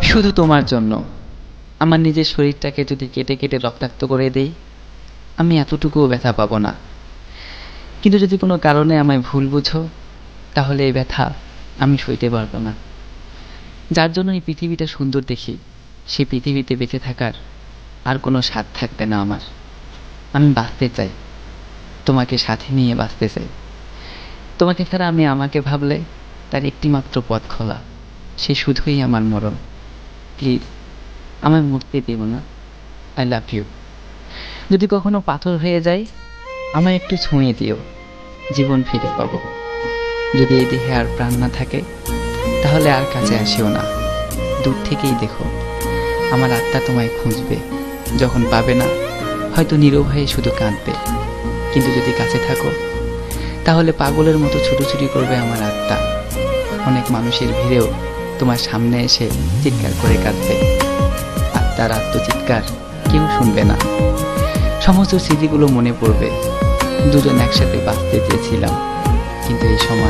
শুধু তোমার জন্য। আমার নিজের শরীরটাকে যদি কেটে কেটে রক্তাক্ত করে দেই, আমি এতটুকুও ব্যথা পাবো না। কিন্তু যদি কোনো কারণে আমায় ভুল বুঝো, তাহলে এই ব্যথা আমি সইতে পারবো না। যার জন্য এই পৃথিবীটা সুন্দর দেখি, সেই পৃথিবীতে বেঁচে থাকার আর কোনো স্বাদ থাকবে না আমার। আমি বাঁচতে চাই, তোমাকে সাথে নিয়ে বাঁচতে চাই। তোমাকে ছাড়া আমি আমাকে ভাবলে তার একটিমাত্র পথ খোলা, সে শুধুই আমার মরণ। প্লিজ আমায় মরতে দিও না। I love you. যদি কখনো পাথর হয়ে যায়, আমায় একটু ছুঁয়ে দিও, জীবন ফিরে পাবো। যদি এই দেহে আর প্রাণ না থাকে, তাহলে আর কাছে আসিও না, দূর থেকেই দেখো। আমার আত্মা তোমায় খুঁজবে, যখন পাবে না হয়তো নীরব হয়ে শুধু কাঁদবে। কিন্তু যদি কাছে থাকো, তাহলে পাগলের মতো ছুটোছুটি করবে আমার আত্মা। অনেক মানুষের ভিড়েও তোমার সামনে এসে চিৎকার করে কাঁদবে। আত্মার আত্মচিৎকার কেউ শুনবে না। সমস্ত স্মৃতিগুলো মনে পড়বে। দুজন একসাথে বাঁচতে চেয়েছিলাম, কিন্তু এই সময়